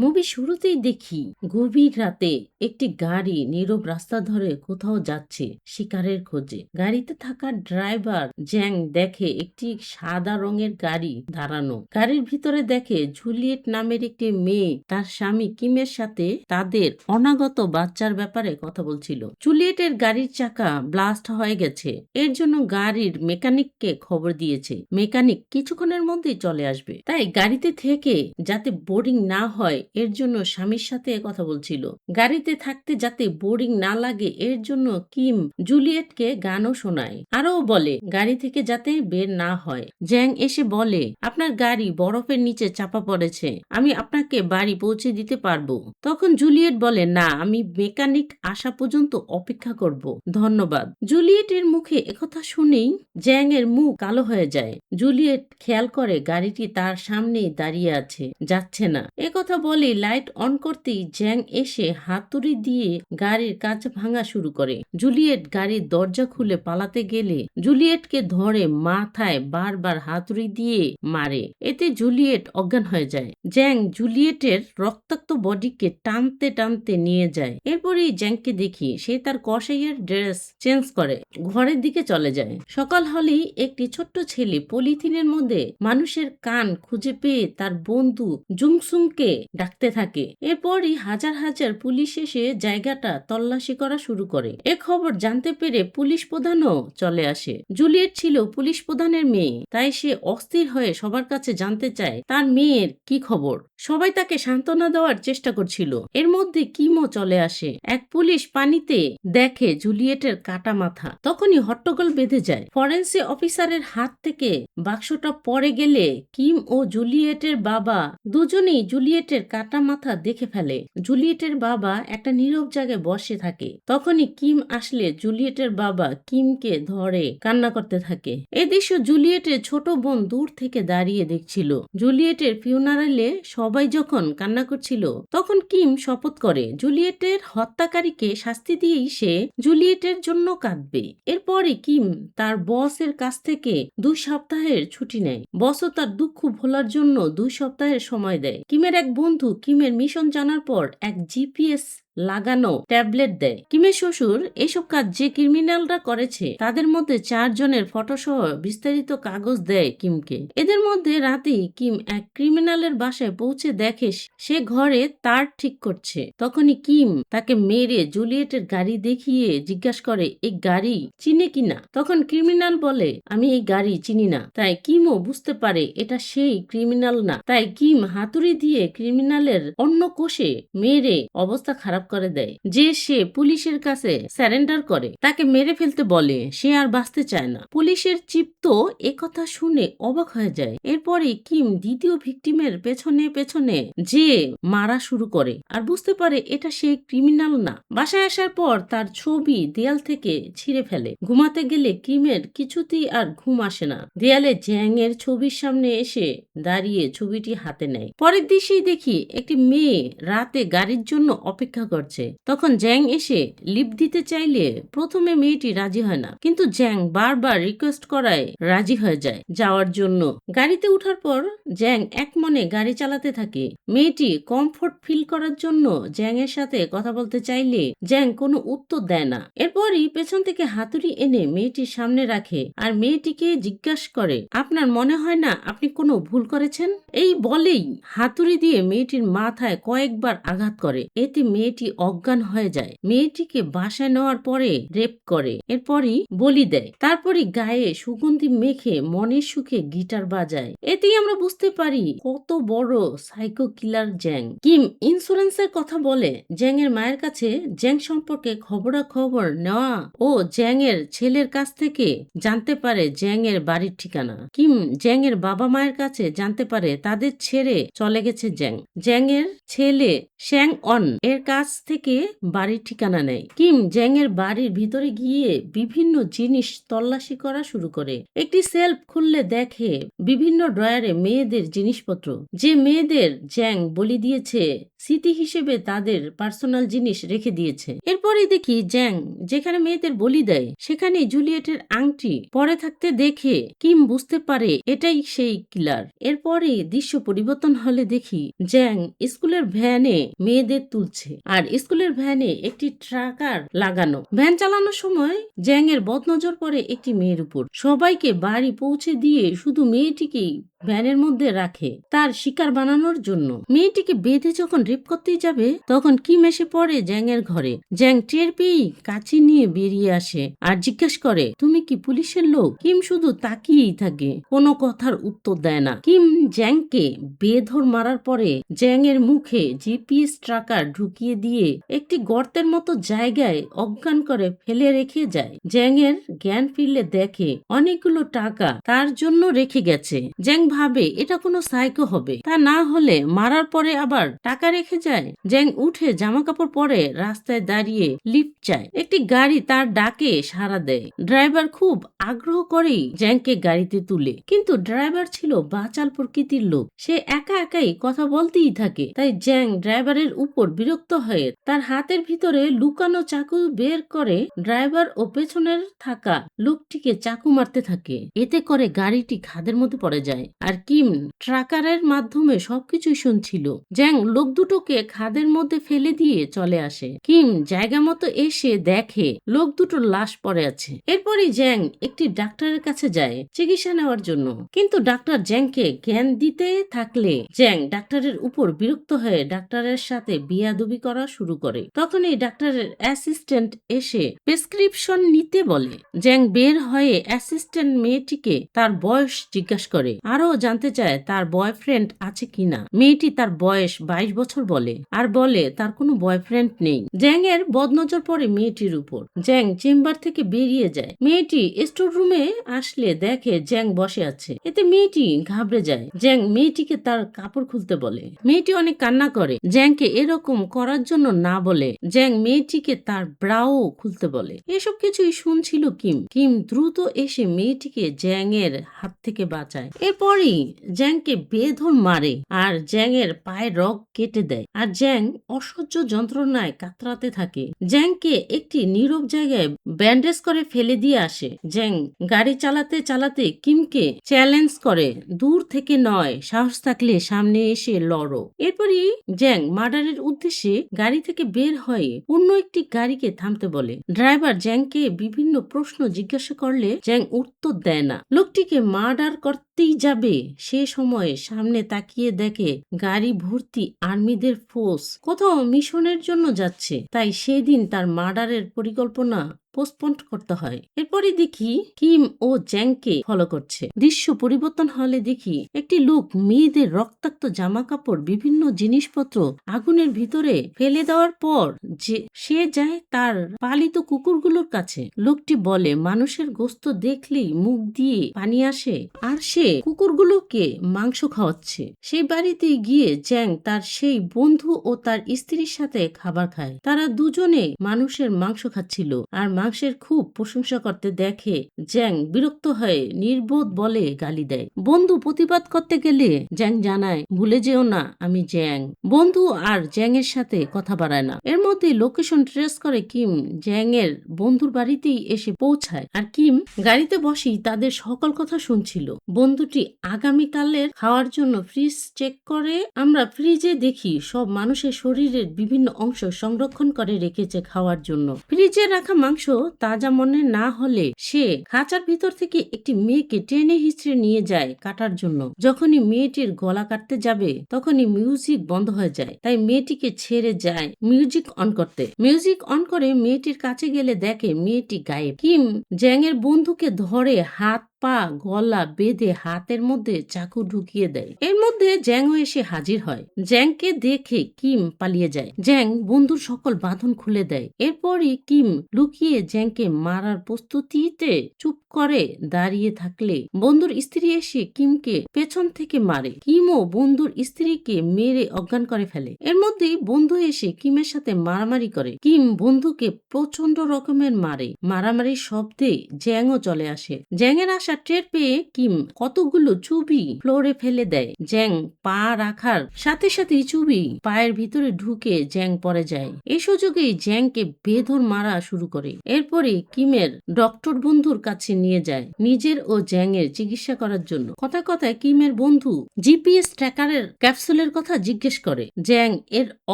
Movie শুরুতেই দেখি গভীর রাতে একটি গাড়ি নীরব রাস্তা ধরে কোথাও যাচ্ছে শিকারের খোঁজে। গাড়িতে থাকা ড্রাইভার জ্যাং দেখে একটি সাদা রঙের গাড়ি দাঁড়ানো। গাড়ির ভিতরে দেখে জুলিয়েট নামের একটি মেয়ে তার স্বামী কিমের সাথে তাদের অনাগত বাচ্চার ব্যাপারে কথা বলছিল। জুলিয়েটের গাড়ির চাকা ব্লাস্ট হয়ে গেছে, এর জন্য গাড়ির মেকানিককে খবর দিয়েছে। মেকানিক কিছুক্ষণের মধ্যেই চলে আসবে, তাই গাড়িতে থেকে যাতে বোরিং না হয় এর জন্য স্বামীর সাথে কথা বলছিল। গাড়িতে থাকতে যাতে বোরিং না লাগে এর জন্য কিম জুলিয়েটকে গানও শোনায়। আরও বলে গাড়ি থেকে যাতে বের না হয়। জ্যাং এসে বলে, আপনার গাড়ি বরফের নিচে চাপা পড়েছে, আমি আপনাকে বাড়ি পৌঁছে দিতে পারবো। তখন জুলিয়েট বলে, না, আমি মেকানিক আসা পর্যন্ত অপেক্ষা করব, ধন্যবাদ। জুলিয়েটের মুখে একথা শুনেই জ্যাং এর মুখ কালো হয়ে যায়। জুলিয়েট খেয়াল করে গাড়িটি তার সামনেই দাঁড়িয়ে আছে, যাচ্ছে না। একথা বলে লাইট অন করতেই জ্যাং এসে হাতুড়ি দিয়ে গাড়ির কাঁচ ভাঙা শুরু করে। জুলিয়েট গাড়ির দরজা খুলে পালাতে গেলে জুলিয়েটকে ধরে মাথায় বারবার হাতুড়ি দিয়ে মারে। এতে জুলিয়েট অজ্ঞান হয়ে যায়। জ্যাং জুলিয়েটের রক্তাক্ত বডিকে টানতে টানতে নিয়ে যায়। এরপরই জ্যাংকে দেখি সে তার কসাইয়ের ড্রেস চেঞ্জ করে ঘরের দিকে চলে যায়। সকাল হলেই একটি ছোট্ট ছেলে পলিথিনের মধ্যে মানুষের কান খুঁজে পেয়ে তার বন্ধু জুংসুংকে ডাকতে থাকে। এরপরই হাজার হাজার পুলিশ এসে জায়গাটা তল্লাশি করা শুরু করে। এ খবর জানতে পেরে পুলিশ প্রধানও চলে আসে। জুলিয়েট ছিল পুলিশ প্রধানের মেয়ে, তাই সে অস্থির হয়ে সবার কাছে জানতে চায় তার মেয়ের কি খবর। সবাই তাকে সান্ত্বনা দেওয়ার চেষ্টা করছিল। এর মধ্যে কিমও চলে আসে। এক পুলিশ পানিতে দেখে জুলিয়েটের কাটা মাথা। তখনই হট্টগোল বেঁধে যায়। ফরেন্সিক অফিসারের হাত থেকে বাক্সটা পড়ে গেলে কিম ও জুলিয়েটের বাবা দুজনেই জুলিয়েটের কাটা মাথা দেখে ফেলে। জুলিয়েটের বাবা একটা নীরব জায়গায় বসে থাকে। তখনই কিম আসলে জুলিয়েটের বাবা কিমকে ধরে কান্না করতে থাকে। এই দৃশ্য জুলিয়েটের ছোট বোন দূর থেকে দাঁড়িয়ে দেখছিল। জুলিয়েটের ফিউনারালে সবাই যখন কান্না করছিল তখন কিম শপথ করে জুলিয়েটের হত্যাকারীকে শাস্তি দিয়েই সে জুলিয়েটের জন্য কাঁদবে। এরপরে কিম তার বসের কাছ থেকে 2 সপ্তাহের ছুটি নেয়। বসও তার দুঃখ ভোলার জন্য 2 সপ্তাহের সময় দেয়। কিমের এক বন্ধু কিমের মিশন জানার পর এক জিপিএস লাগানো ট্যাবলেট দেয়। কিমের শ্বশুর এসব কাজ যে ক্রিমিনালরা করেছে তাদের মধ্যে 4 জনের ফটোসহ বিস্তারিত কাগজ দেয় কিমকে। এদের মধ্যে রাতেই কিম এক ক্রিমিনালের বাসায় পৌঁছে দেখে সে ঘরে তার ঠিক করছে। তখনই কিম তাকে মেরে জুলিয়েটের গাড়ি দেখিয়ে জিজ্ঞাসা করে এই গাড়ি চিনে কিনা। তখন ক্রিমিনাল বলে আমি এই গাড়ি চিনি না। তাই কিমও বুঝতে পারে এটা সেই ক্রিমিনাল না। তাই কিম হাতুড়ি দিয়ে ক্রিমিনালের অন্য কোষে মেরে অবস্থা খারাপ করে দেয়। যে সে পুলিশের কাছে স্যারেন্ডার করে, তাকে মেরে ফেলতে বলে। সে আর বাঁচতে চায় না। পুলিশের চিফ তো একথা শুনে অবাক হয়ে যায়। এরপরে কিম দ্বিতীয় ভিকটিমের পেছনে পেছনে যে মারা শুরু করে আর বুঝতে পারে এটা সে ক্রিমিনাল না। বাসায় আসার পর তার ছবি দেয়াল থেকে ছিঁড়ে ফেলে। ঘুমাতে গেলে কিমের কিছুতেই আর ঘুম আসে না। দেয়ালে জ্যাং এর ছবির সামনে এসে দাঁড়িয়ে ছবিটি হাতে নেয়। পরের দৃশ্যেই দেখি একটি মেয়ে রাতে গাড়ির জন্য অপেক্ষা করছে। তখন জ্যাং এসে লিফট দিতে চাইলে প্রথমে মেয়েটি রাজি হয় না, কিন্তু জ্যাং বারবার রিকোয়েস্ট করায় রাজি হয়ে যায় যাওয়ার জন্য। গাড়িতে উঠার পর জ্যাং এক মনে গাড়ি চালাতে থাকে। মেয়েটি কমফোর্ট ফিল করার জন্য জ্যাং এর সাথে কথা বলতে চাইলে জ্যাং কোনো উত্তর দেয় না। এরপরই পেছন থেকে হাতুড়ি এনে মেয়েটির সামনে রাখে আর মেয়েটিকে জিজ্ঞাসা করে আপনার মনে হয় না আপনি কোনো ভুল করেছেন। এই বলেই হাতুড়ি দিয়ে মেয়েটির মাথায় কয়েকবার আঘাত করে। এতে মেয়েটি অজ্ঞান হয়ে যায়। মেয়েটিকে বাসায় নেওয়ার পরে রেপ করে, এরপরই বলি দেয়। তারপরই গায়ে সুগন্ধি মেখে মনের সুখে গিটার বাজায়। এতেই আমরা বুঝতে পারি কত বড় সাইকো কিলার জ্যাং। কিম ইন্স্যুরেন্সের কথা বলে জ্যাং এর মায়ের কাছে জ্যাং সম্পর্কে খবরাখবর নেওয়া ও জ্যাং এর ছেলের কাছ থেকে জানতে পারে জ্যাং এর বাড়ির ঠিকানা। কিম জ্যাং এর বাবা মায়ের কাছে জানতে পারে তাদের ছেড়ে চলে গেছে জ্যাং। জ্যাং এর ছেলে শ্যাং অন এর কাছ থেকে বাড়ির ঠিকানা নেয়। কিম জ্যাং এর বাড়ির ভিতরে গিয়ে বিভিন্ন জিনিস তল্লাশি করা শুরু করে। একটি সেলফ খুললে দেখে বিভিন্ন ড্রয়ারে মেয়েদের জিনিসপত্র, যে মেয়েদের জ্যাং বলি দিয়েছে স্মৃতি হিসেবে তাদের পার্সোনাল জিনিস রেখে দিয়েছে। এরপরে দেখি জ্যাং যেখানে মেয়েদের বলি দেয় সেখানে জুলিয়েটের আংটি পরে থাকতে দেখে কিম বুঝতে পারে এটাই সেই কিলার। এরপরে দৃশ্য পরিবর্তন হলে দেখি জ্যাং স্কুলের ভ্যানে মেয়েদের তুলছে আর স্কুলের ভ্যানে একটি ট্রাকার লাগানো। ভ্যান চালানোর সময় জ্যাং এর বদনজর পড়ে একটি মেয়ের উপর। সবাইকে বাড়ি পৌঁছে দিয়ে শুধু মেয়েটিকেই ভ্যানের মধ্যে রাখে তার শিকার বানানোর জন্য। মেয়েটিকে বেঁধে যখন রেপ করতেই যাবে তখন কিম এসে পড়ে জ্যাং এর ঘরে। জ্যাং টের পেয়েই কাঁচি নিয়ে বেরিয়ে আসে আর জিজ্ঞেস করে তুমি কি পুলিশের লোক? কিম শুধু তাকিয়েই থাকে, কোনো কথার উত্তর দেয় না। কিম জ্যাংকে বেধর মারার পরে জ্যাং এর মুখে জিপিএস ট্র্যাকার ঢুকিয়ে দিয়ে একটি গর্তের মতো জায়গায় অজ্ঞান করে ফেলে রেখে যায়। জ্যাং এর জ্ঞান ফিরলে দেখে অনেকগুলো টাকা তার জন্য রেখে গেছে। জ্যাং ভাবে এটা কোনো সাইকো হবে, তা না হলে মারার পরে আবার টাকা রেখে যায়। জ্যাং উঠে জামা কাপড় পরে রাস্তায় দাঁড়িয়ে লিফট চায়। একটি গাড়ি তার ডাকে সাড়া দেয়। ড্রাইভার খুব আগ্রহ করেই জ্যাংকে গাড়িতে তুলে, কিন্তু ড্রাইভার ছিল বাচাল প্রকৃতির লোক। সে একা একাই কথা বলতেই থাকে। তাই জ্যাং ড্রাইভারের উপর বিরক্ত হয়ে তার হাতের ভিতরে লুকানো চাকু বের করে ড্রাইভার ও পেছনের থাকা লোকটিকে চাকু মারতে থাকে। এতে করে গাড়িটি খাদের মধ্যে পড়ে যায় আর কিম ট্রাকারের মাধ্যমে সবকিছুই শুনছিল। জ্যাং লোক দুটোকে খাদের মধ্যে ফেলে দিয়ে চলে আসে। কিম জায়গা মতো এসে দেখে লোক দুটোর লাশ পড়ে আছে। এরপরই জ্যাং একটি ডাক্তারের কাছে যায় চিকিৎসা নেওয়ার জন্য, কিন্তু ডাক্তার জ্যাংকে জ্ঞান দিতে থাকলে জ্যাং ডাক্তারের উপর বিরক্ত হয়ে ডাক্তারের সাথে বিয়াদবি করা শুরু করে। তখন এই ডাক্তারের অ্যাসিস্ট্যান্ট এসে প্রেসক্রিপশন নিতে বলে। জ্যাং বের হয়ে অ্যাসিস্ট্যান্ট মেয়েটিকে তার বয়স জিজ্ঞাসা করে, আরো জানতে চায় তার বয়ফ্রেন্ড আছে কিনা। মেয়েটি তার বয়স 22 বছর বলে আর বলে তার কোনো বয়ফ্রেন্ড নেই। জ্যাং এর বদনজর পড়ে মেয়েটির উপর। জ্যাং চেম্বার থেকে বেরিয়ে যায়। মেয়েটি স্টোর রুমে আসলে দেখে জ্যাং বসে আছে। এতে মেয়েটি ঘাবড়ে যায়। জ্যাং মেয়েটিকে তার কাপড় খুলতে বলে। মেয়েটি অনেক কান্না করে। জ্যাংকে এরকম করার জন্য না বলে জ্যাং মেয়েটিকে তার ব্রাও খুলতে বলে। এসব কিছুই শুনছিল কিম। কিম দ্রুত এসে মেয়েটিকে জ্যাং এর হাত থেকে বাঁচায়। এরপরই জ্যাংকে বেধর মারে আর জ্যাং এর পায়ের রগ কেটে দেয় আর জ্যাং অসহ্য যন্ত্রণায় কাতরাতে থাকে। জ্যাংকে একটি নীরব জায়গায় ব্যান্ডেজ করে ফেলে দিয়ে আসে। জ্যাং গাড়ি চালাতে চালাতে কিমকে চ্যালেঞ্জ করে, দূর থেকে নয়, সাহস থাকলে সামনে এসে লড়ো। এরপরই জ্যাং মার্ডারের উদ্দেশ্যে গাড়ি থেকে বের হয়ে অন্য একটি গাড়িকে থামতে বলে। ড্রাইভার জ্যাংকে বিভিন্ন প্রশ্ন জিজ্ঞাসা করলে জ্যাং উত্তর দেয় না। লোকটিকে মার্ডার করতেই যাবে সে সময় সামনে তাকিয়ে দেখে গাড়ি ভর্তি আর্মিদের ফোর্স কোথাও মিশনের জন্য যাচ্ছে। তাই সেদিন তার মার্ডারের পরিকল্পনা পোস্টপোন করতে হয়। এরপরই দেখি কিম ও জ্যাংকে ফলো করছে। দৃশ্য পরিবর্তন হলে দেখি একটি লোক মেয়েদের রক্তাক্ত জামা কাপড় বিভিন্ন জিনিসপত্র আগুনের ভিতরে ফেলে দেওয়ার পর যে সে যায় তার পালিত কুকুরগুলোর কাছে। লোকটি বলে মানুষের গোস্ত দেখলেই মুখ দিয়ে পানি আসে আর সে কুকুরগুলোকে মাংস খাওয়াচ্ছে। সেই বাড়িতে গিয়ে জ্যাং তার সেই বন্ধু ও তার স্ত্রীর সাথে খাবার খায়। তারা দুজনে মানুষের মাংস খাচ্ছিল আর মাংসের খুব প্রশংসা করতে দেখে জ্যাং বিরক্ত হয়ে নির্বোধ বলে গালি দেয়। বন্ধু প্রতিবাদ করতে গেলে জ্যাং জানায় ভুলে যেও না আমি জ্যাং। বন্ধু আর জ্যাং এর সাথে কথা বাড়ায় না। এর মধ্যে লোকেশন ট্রেস করে কিম জ্যাং এর বন্ধুর বাড়িতেই এসে পৌঁছায় আর কিম গাড়িতে বসেই তাদের সকল কথা শুনছিল। বন্ধুটি আগামীকালের খাওয়ার জন্য ফ্রিজ চেক করে। আমরা ফ্রিজে দেখি সব মানুষের শরীরের বিভিন্ন অংশ সংরক্ষণ করে রেখেছে খাওয়ার জন্য। ফ্রিজে রাখা মাংস তাজা মনে না হলে সে খাঁচার ভিতর থেকে একটি মেয়েকে টেনে হিচড়ে নিয়ে যায় কাটার জন্য। যখনই মেয়েটির গলা কাটতে যাবে তখনই মিউজিক বন্ধ হয়ে যায়। তাই মেয়েটিকে ছেড়ে যায় মিউজিক অন করতে। মিউজিক অন করে মেয়েটির কাছে গেলে দেখে মেয়েটি গায়েব। কিম জ্যাং এর বন্ধুকে ধরে হাত পা গলা বেঁধে হাতের মধ্যে চাকু ঢুকিয়ে দেয়। এর মধ্যে জ্যাংও এসে হাজির হয়। জ্যাংকে দেখে কিম পালিয়ে যায়। জ্যাং বন্ধুর সকল বাঁধন খুলে দেয়। এরপরই কিম লুকিয়ে জ্যাংকে মারার প্রস্তুতিতে চুপ করে দাঁড়িয়ে থাকলে বন্ধুর স্ত্রী এসে কিমকে পেছন থেকে মারে। কিমও বন্ধুর স্ত্রীকে মেরে অজ্ঞান করে ফেলে। এর মধ্যেই বন্ধু এসে কিমের সাথে মারামারি করে। কিম বন্ধুকে প্রচন্ড রকমের মারে। মারামারির শব্দে জ্যাংও চলে আসে। জ্যাংয়ের আশা আসা টের পেয়ে কিম কতগুলো চুবি ফ্লোরে ফেলে দেয়। জ্যাং পা রাখার সাথে সাথেই চুবি পায়ের ভিতরে ঢুকে জ্যাং পড়ে যায়। এই সুযোগেই জ্যাংকে বেধড় মারা শুরু করে। এরপরে কিমের ডক্টর বন্ধুর কাছে নিয়ে যায় নিজের ও জ্যাং এর চিকিৎসা করার জন্য। কথায় কথায় কিমের বন্ধু জিপিএস ট্র্যাকারের ক্যাপসুলের কথা জিজ্ঞেস করে জ্যাং এর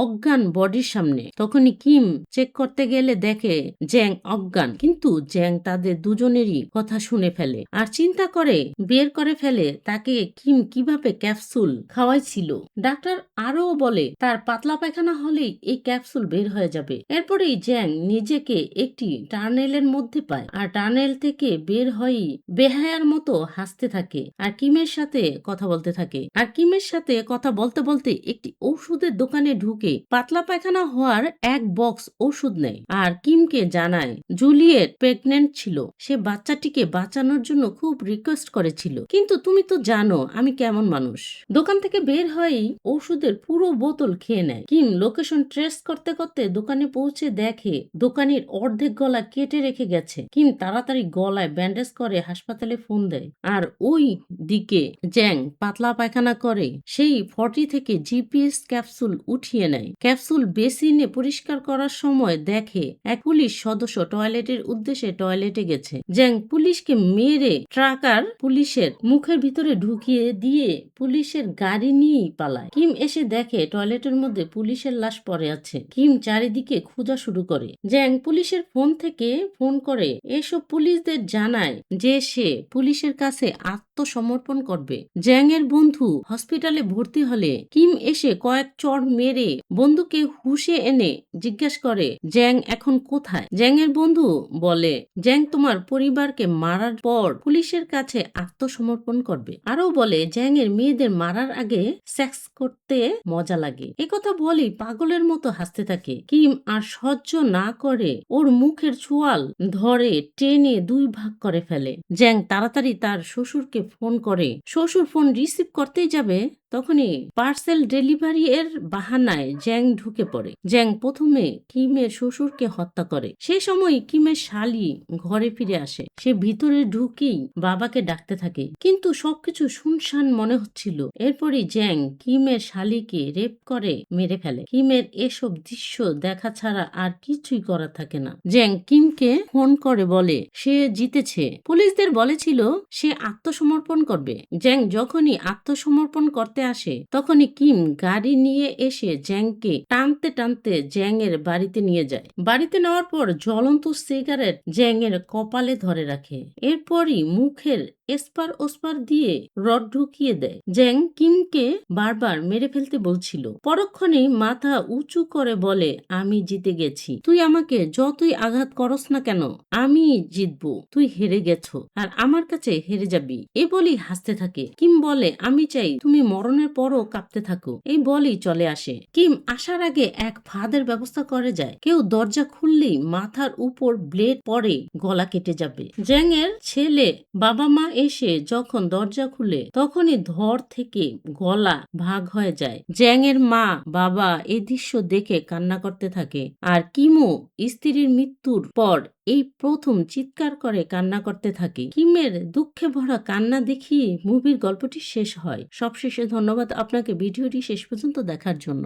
অজ্ঞান বডির সামনে। তখনই কিম চেক করতে গেলে দেখে জ্যাং অজ্ঞান, কিন্তু জ্যাং তাদের দুজনেরই কথা শুনে ফেলে আর চিন্তা করে বের করে ফেলে তাকে কিম কিভাবে ক্যাপসুল খাওয়াইছিল। ডাক্তার আরও বলে তার পাতলা পায়খানা হলেই এই ক্যাপসুল বের হয়ে যাবে। এরপরেই জ্যাং নিজেকে একটি টানেলের মধ্যে পায় আর টানেল থেকে বের হয়েই বেহায়ার মতো হাসতে থাকে আর কিমের সাথে কথা বলতে থাকে। আর কিমের সাথে কথা বলতে বলতে একটি ওষুধের দোকানে ঢুকে পাতলা পায়খানা হওয়ার এক বক্স ওষুধ নেয় আর কিমকে জানায় জুলিয়েট প্রেগনেন্ট ছিল, সে বাচ্চাটিকে বাঁচানোর জন্য খুব রিকোয়েস্ট করেছিল, কিন্তু তুমি তো জানো আমি কেমন মানুষ। দোকান থেকে বের হয়েই ওষুধের পুরো বোতল খেয়ে নেয়। কিম লোকেশন ট্রেস করতে করতে দোকানে পৌঁছে দেখে দোকানের অর্ধেক গলা কেটে রেখে গেছে। কিম তাড়াতাড়ি গলায় ব্যান্ডেজ করে হাসপাতালে ফোন দেয় আর ওই দিকে জ্যাং পাতলা পায়খানা করে সেই 40 থেকে জিপিএস ক্যাপসুল উঠিয়ে নেয়। ক্যাপসুল বেসিনে পরিষ্কার করার সময় দেখে এক পুলিশ সদস্য টয়লেটের উদ্দেশ্যে টয়লেটে গেছে। জ্যাং পুলিশকে মেরে ট্রাকার পুলিশের মুখের ভিতরে ঢুকিয়ে দিয়ে পুলিশের গাড়ি নিয়েই পালায়। কিম এসে দেখে টয়লেটের মধ্যে পুলিশের লাশ পড়ে আছে। কিম চারিদিকে খোঁজা শুরু করে। জ্যাং পুলিশের ফোন থেকে ফোন করে এসব পুলিশদের জানায় যে সে পুলিশের কাছে আত্মসমর্পণ করবে। জ্যাং এর বন্ধু হসপিটালে ভর্তি হলে কিম এসে কয়েক চড় মেরে বন্ধুকে হুঁশে এনে জিজ্ঞাসা করে জ্যাং এখন কোথায়। জ্যাং এর বন্ধু বলে জ্যাং তোমার পরিবারকে মারার পর পুলিশের কাছে আত্মসমর্পণ করবে। আরো বলে জ্যাং এর মেয়েদের মারার আগে সেক্স করতে মজা লাগে। একথা বলি পাগলের মতো হাসতে থাকে। কিম আর সহ্য না করে ওর মুখের চোয়াল ধরে টেনে 2 ভাগ করে ফেলে। জ্যাং তাড়াতাড়ি তার শ্বশুরকে ফোন করে। শ্বশুর ফোন রিসিভ করতেই যাবে তখনই পার্সেল ডেলিভারি এর বাহানায় জ্যাং ঢুকে পড়ে। জ্যাং প্রথমে কিমের শ্বশুরকে হত্যা করে। সে সময় কিমের শালি ঘরে ফিরে আসে। সে ভিতরে ঢুকেই বাবাকে ডাকতে থাকে, কিন্তু সবকিছু শুনশান মনে হচ্ছিল। এরপরই জ্যাং কিমের শালিকে রেপ করে মেরে ফেলে। কিমের এসব দৃশ্য দেখা ছাড়া আর কিছুই করা থাকে না। জ্যাং কিমকে ফোন করে বলে সে জিতেছে। পুলিশদের বলেছিল সে আত্মসমর্পণ করবে। জ্যাং যখনই আত্মসমর্পণ করতে আসে তখনই কিম গাড়ি নিয়ে এসে জ্যাংকে টানতে টানতে জ্যাং এর বাড়িতে নিয়ে যায়। বাড়িতে নেওয়ার পর জ্বলন্ত সিগারেট জ্যাং এর কপালে ধরে রাখে। এরপরই মুখের এসপার ওসপার দিয়ে রড ঢুকিয়ে দেয়। জ্যাং কিমকে বারবার মেরে ফেলতে বলছিল। পরক্ষণেই মাথা উঁচু করে বলে আমি জিতে গেছি, তুই আমাকে যতই আঘাত করস না কেন আমি জিতবো, তুই হেরে গেছো আর আমার কাছে হেরে যাবি। এ বলি হাসতে থাকে। কিম বলে আমি চাই তুমি মরণের পরও কাঁপতে থাকো। এই বলি চলে আসে। কিম আসার আগে এক ফাঁদের ব্যবস্থা করে যায়। কেউ দরজা খুললেই মাথার উপর ব্লেড পড়ে গলা কেটে যাবে। জ্যাং এর ছেলে বাবা মা এসে যখন দরজা খুলে তখনই ধর থেকে গলা ভাগ হয়ে যায়। জ্যাং এর মা বাবা এই দৃশ্য দেখে কান্না করতে থাকে আর কিমও স্ত্রীর মৃত্যুর পর এই প্রথম চিৎকার করে কান্না করতে থাকে। কিমের দুঃখে ভরা কান্না দেখিয়ে মুভির গল্পটি শেষ হয়। সবশেষে ধন্যবাদ আপনাকে ভিডিওটি শেষ পর্যন্ত দেখার জন্য।